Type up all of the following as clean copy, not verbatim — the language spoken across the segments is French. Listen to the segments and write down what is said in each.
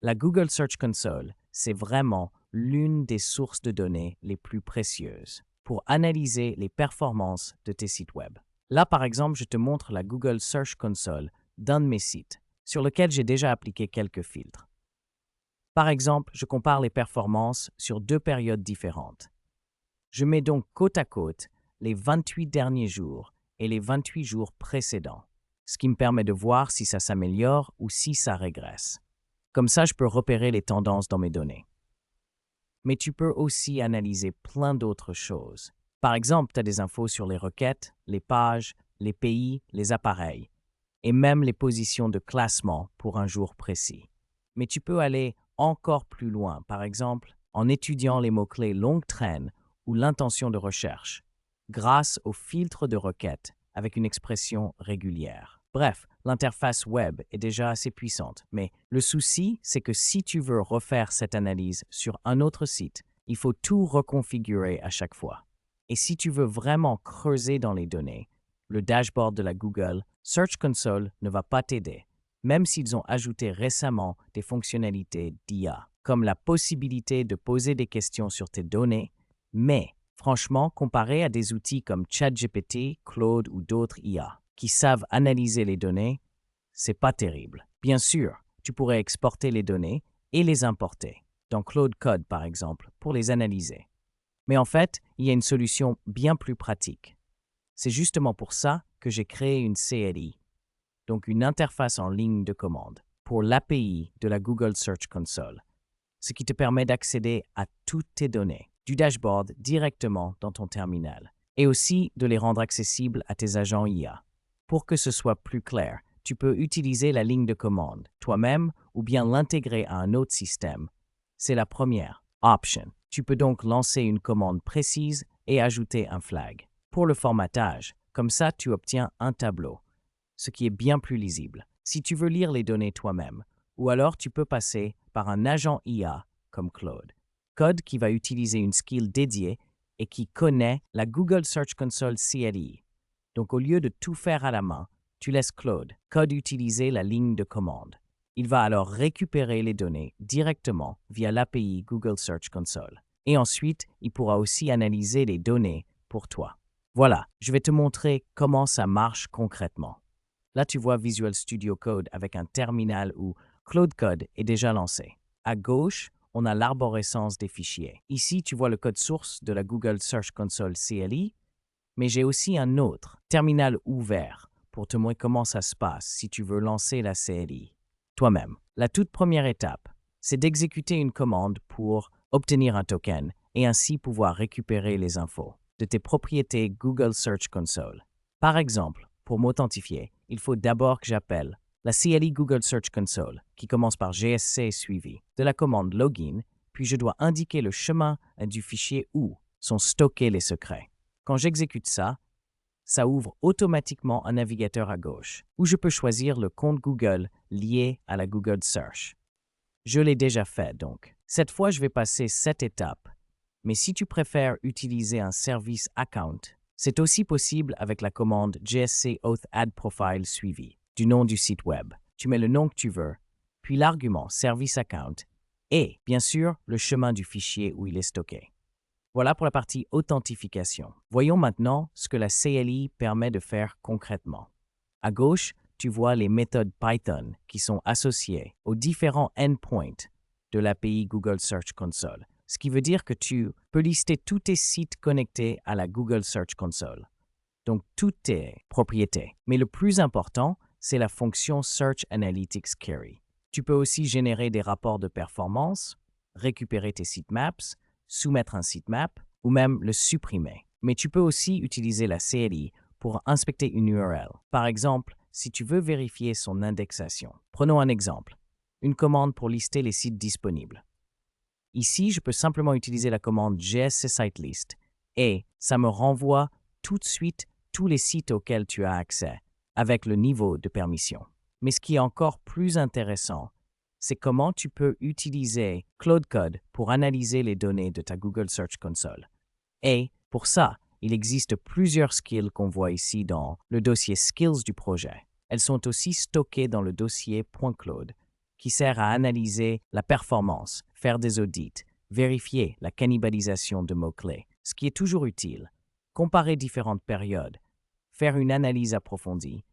La Google Search Console, c'est vraiment l'une des sources de données les plus précieuses pour analyser les performances de tes sites web. Là, par exemple, je te montre la Google Search Console d'un de mes sites, sur lequel j'ai déjà appliqué quelques filtres. Par exemple, je compare les performances sur 2 périodes différentes. Je mets donc côte à côte les 28 derniers jours et les 28 jours précédents, ce qui me permet de voir si ça s'améliore ou si ça régresse. Comme ça, je peux repérer les tendances dans mes données. Mais tu peux aussi analyser plein d'autres choses. Par exemple, tu as des infos sur les requêtes, les pages, les pays, les appareils, et même les positions de classement pour un jour précis. Mais tu peux aller encore plus loin, par exemple, en étudiant les mots-clés longue traîne ou l'intention de recherche, grâce au filtre de requête avec une expression régulière. Bref, l'interface web est déjà assez puissante, mais le souci, c'est que si tu veux refaire cette analyse sur un autre site, il faut tout reconfigurer à chaque fois. Et si tu veux vraiment creuser dans les données, le dashboard de la Google Search Console ne va pas t'aider, même s'ils ont ajouté récemment des fonctionnalités d'IA, comme la possibilité de poser des questions sur tes données, mais franchement, comparé à des outils comme ChatGPT, Claude ou d'autres IA qui savent analyser les données, c'est pas terrible. Bien sûr, tu pourrais exporter les données et les importer, dans Claude Code par exemple, pour les analyser. Mais en fait, il y a une solution bien plus pratique. C'est justement pour ça que j'ai créé une CLI, donc une interface en ligne de commande, pour l'API de la Google Search Console, ce qui te permet d'accéder à toutes tes données du dashboard directement dans ton terminal, et aussi de les rendre accessibles à tes agents IA. Pour que ce soit plus clair, tu peux utiliser la ligne de commande toi-même ou bien l'intégrer à un autre système. C'est la première option. Tu peux donc lancer une commande précise et ajouter un flag. Pour le formatage, comme ça tu obtiens un tableau, ce qui est bien plus lisible. Si tu veux lire les données toi-même, ou alors tu peux passer par un agent IA comme Claude. Code qui va utiliser une skill dédiée et qui connaît la Google Search Console CLI. Donc au lieu de tout faire à la main, tu laisses Code utiliser la ligne de commande. Il va alors récupérer les données directement via l'API Google Search Console. Et ensuite, il pourra aussi analyser les données pour toi. Voilà, je vais te montrer comment ça marche concrètement. Là, tu vois Visual Studio Code avec un terminal où Claude Code est déjà lancé. À gauche, on a l'arborescence des fichiers. Ici, tu vois le code source de la Google Search Console CLI, mais j'ai aussi un autre, terminal ouvert, pour te montrer comment ça se passe si tu veux lancer la CLI toi-même. La toute première étape, c'est d'exécuter une commande pour obtenir un token et ainsi pouvoir récupérer les infos de tes propriétés Google Search Console. Par exemple, pour m'authentifier, il faut d'abord que j'appelle la CLI Google Search Console, qui commence par GSC suivi de la commande login, puis je dois indiquer le chemin du fichier où sont stockés les secrets. Quand j'exécute ça, ça ouvre automatiquement un navigateur à gauche, où je peux choisir le compte Google lié à la Google Search. Je l'ai déjà fait donc. Cette fois, je vais passer cette étape. Mais si tu préfères utiliser un service account, c'est aussi possible avec la commande GSC Auth Add Profile suivi du nom du site web. Tu mets le nom que tu veux, puis l'argument service account et, bien sûr, le chemin du fichier où il est stocké. Voilà pour la partie authentification. Voyons maintenant ce que la CLI permet de faire concrètement. À gauche, tu vois les méthodes Python qui sont associées aux différents endpoints de l'API Google Search Console, ce qui veut dire que tu peux lister tous tes sites connectés à la Google Search Console, donc toutes tes propriétés. Mais le plus important, c'est la fonction Search Analytics Query. Tu peux aussi générer des rapports de performance, récupérer tes sitemaps, soumettre un sitemap ou même le supprimer. Mais tu peux aussi utiliser la CLI pour inspecter une URL. Par exemple, si tu veux vérifier son indexation. Prenons un exemple, une commande pour lister les sites disponibles. Ici, je peux simplement utiliser la commande GSC Sitelist et ça me renvoie tout de suite tous les sites auxquels tu as accès avec le niveau de permission. Mais ce qui est encore plus intéressant, c'est comment tu peux utiliser Claude Code pour analyser les données de ta Google Search Console. Et pour ça, il existe plusieurs skills qu'on voit ici dans le dossier Skills du projet. Elles sont aussi stockées dans le dossier .claude qui sert à analyser la performance, faire des audits, vérifier la cannibalisation de mots-clés, ce qui est toujours utile, comparer différentes périodes, faire une analyse approfondie,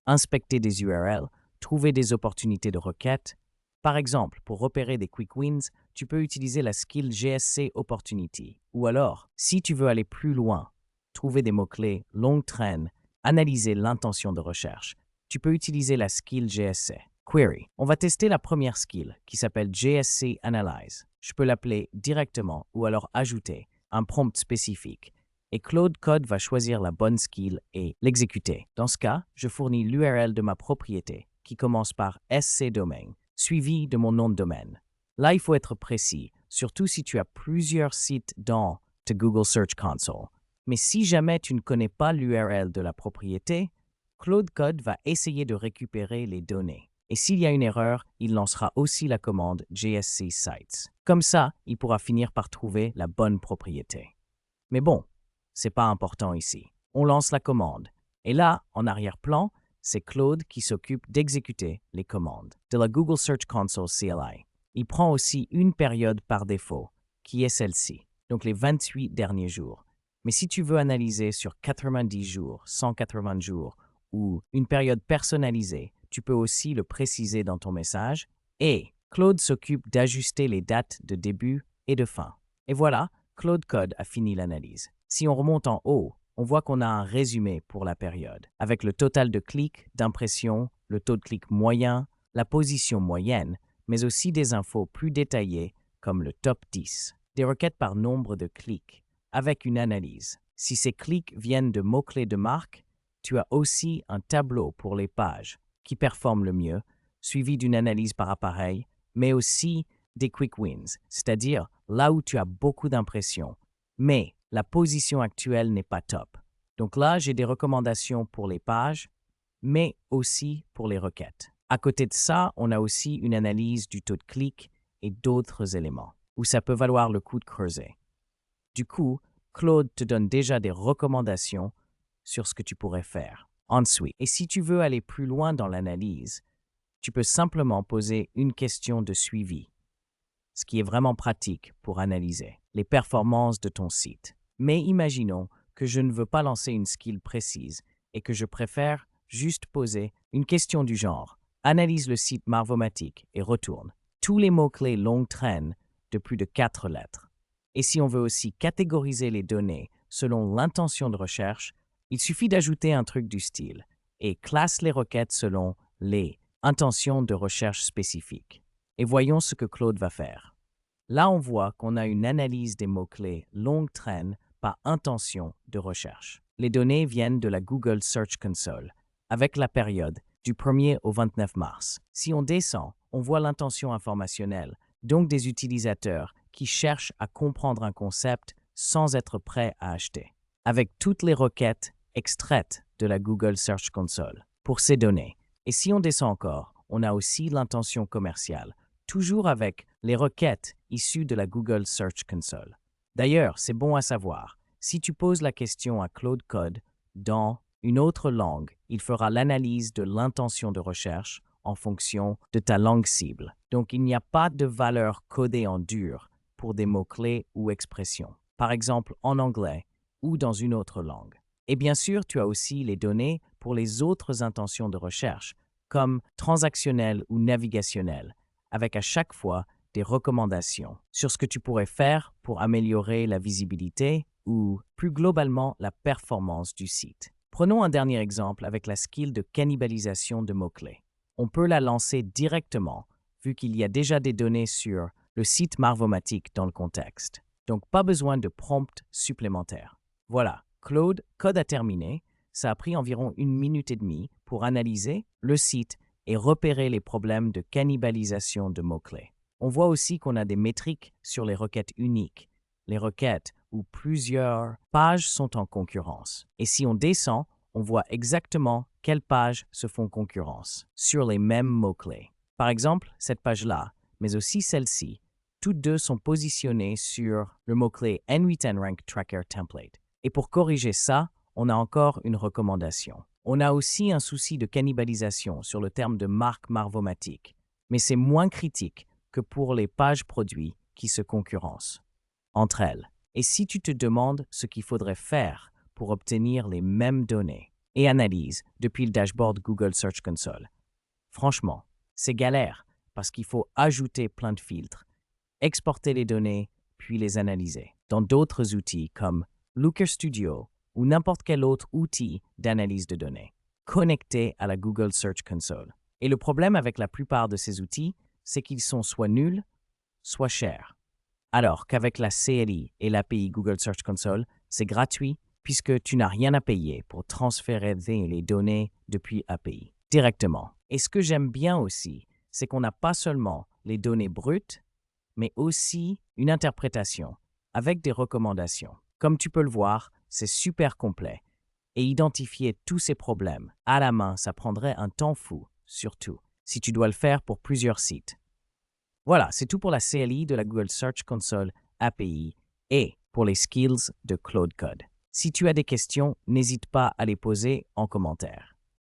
inspecter des URL, trouver des opportunités de requête. Par exemple, pour repérer des quick wins, tu peux utiliser la skill GSC Opportunity. Ou alors, si tu veux aller plus loin, trouver des mots-clés longue traîne, analyser l'intention de recherche, tu peux utiliser la skill GSC. Query. On va tester la première skill qui s'appelle GSC Analyze. Je peux l'appeler directement ou alors ajouter un prompt spécifique. Et Claude Code va choisir la bonne skill et l'exécuter. Dans ce cas, je fournis l'URL de ma propriété, qui commence par SC Domain, suivi de mon nom de domaine. Là, il faut être précis, surtout si tu as plusieurs sites dans ta Google Search Console. Mais si jamais tu ne connais pas l'URL de la propriété, Claude Code va essayer de récupérer les données. Et s'il y a une erreur, il lancera aussi la commande GSC Sites. Comme ça, il pourra finir par trouver la bonne propriété. Mais bon, c'est pas important ici. On lance la commande. Et là, en arrière-plan, c'est Claude qui s'occupe d'exécuter les commandes de la Google Search Console CLI. Il prend aussi une période par défaut, qui est celle-ci, donc les 28 derniers jours. Mais si tu veux analyser sur 90 jours, 180 jours ou une période personnalisée, tu peux aussi le préciser dans ton message. Et Claude s'occupe d'ajuster les dates de début et de fin. Et voilà, Claude Code a fini l'analyse. Si on remonte en haut, on voit qu'on a un résumé pour la période, avec le total de clics, d'impressions, le taux de clic moyen, la position moyenne, mais aussi des infos plus détaillées comme le top 10, des requêtes par nombre de clics, avec une analyse. Si ces clics viennent de mots-clés de marque, tu as aussi un tableau pour les pages qui performent le mieux, suivi d'une analyse par appareil, mais aussi des quick wins, c'est-à-dire là où tu as beaucoup d'impressions, mais la position actuelle n'est pas top. Donc là, j'ai des recommandations pour les pages, mais aussi pour les requêtes. À côté de ça, on a aussi une analyse du taux de clic et d'autres éléments, où ça peut valoir le coup de creuser. Du coup, Claude te donne déjà des recommandations sur ce que tu pourrais faire. Ensuite, et si tu veux aller plus loin dans l'analyse, tu peux simplement poser une question de suivi, ce qui est vraiment pratique pour analyser les performances de ton site. Mais imaginons que je ne veux pas lancer une skill précise et que je préfère juste poser une question du genre « Analyse le site Marvomatic et retourne tous les mots-clés longue traîne de plus de 4 lettres ». Et si on veut aussi catégoriser les données selon l'intention de recherche, il suffit d'ajouter un truc du style et classe les requêtes selon les intentions de recherche spécifiques. Et voyons ce que Claude va faire. Là, on voit qu'on a une analyse des mots-clés longue traîne par intention de recherche. Les données viennent de la Google Search Console, avec la période du 1er au 29 mars. Si on descend, on voit l'intention informationnelle, donc des utilisateurs qui cherchent à comprendre un concept sans être prêts à acheter, avec toutes les requêtes extraites de la Google Search Console pour ces données. Et si on descend encore, on a aussi l'intention commerciale, toujours avec les requêtes issues de la Google Search Console. D'ailleurs, c'est bon à savoir, si tu poses la question à Claude Code dans une autre langue, il fera l'analyse de l'intention de recherche en fonction de ta langue cible. Donc, il n'y a pas de valeur codée en dur pour des mots-clés ou expressions, par exemple en anglais ou dans une autre langue. Et bien sûr, tu as aussi les données pour les autres intentions de recherche, comme transactionnelles ou navigationnelles, avec à chaque fois des recommandations sur ce que tu pourrais faire pour améliorer la visibilité ou, plus globalement, la performance du site. Prenons un dernier exemple avec la skill de cannibalisation de mots-clés. On peut la lancer directement, vu qu'il y a déjà des données sur le site Marvomatic dans le contexte. Donc, pas besoin de prompt supplémentaire. Voilà, Claude Code a terminé. Ça a pris environ 1 minute et demie pour analyser le site et repérer les problèmes de cannibalisation de mots-clés. On voit aussi qu'on a des métriques sur les requêtes uniques, les requêtes où plusieurs pages sont en concurrence. Et si on descend, on voit exactement quelles pages se font concurrence sur les mêmes mots-clés. Par exemple, cette page-là, mais aussi celle-ci, toutes deux sont positionnées sur le mot-clé N8N Rank Tracker Template. Et pour corriger ça, on a encore une recommandation. On a aussi un souci de cannibalisation sur le terme de marque Marvomatic, mais c'est moins critique que pour les pages produits qui se concurrencent entre elles. Et si tu te demandes ce qu'il faudrait faire pour obtenir les mêmes données et analyses depuis le dashboard Google Search Console, franchement, c'est galère parce qu'il faut ajouter plein de filtres, exporter les données, puis les analyser dans d'autres outils comme Looker Studio ou n'importe quel autre outil d'analyse de données connecté à la Google Search Console. Et le problème avec la plupart de ces outils, c'est qu'ils sont soit nuls, soit chers. Alors qu'avec la CLI et l'API Google Search Console, c'est gratuit puisque tu n'as rien à payer pour transférer les données depuis API directement. Et ce que j'aime bien aussi, c'est qu'on n'a pas seulement les données brutes, mais aussi une interprétation avec des recommandations. Comme tu peux le voir, c'est super complet. Et identifier tous ces problèmes à la main, ça prendrait un temps fou, surtout si tu dois le faire pour plusieurs sites. Voilà, c'est tout pour la CLI de la Google Search Console API et pour les skills de Claude Code. Si tu as des questions, n'hésite pas à les poser en commentaire.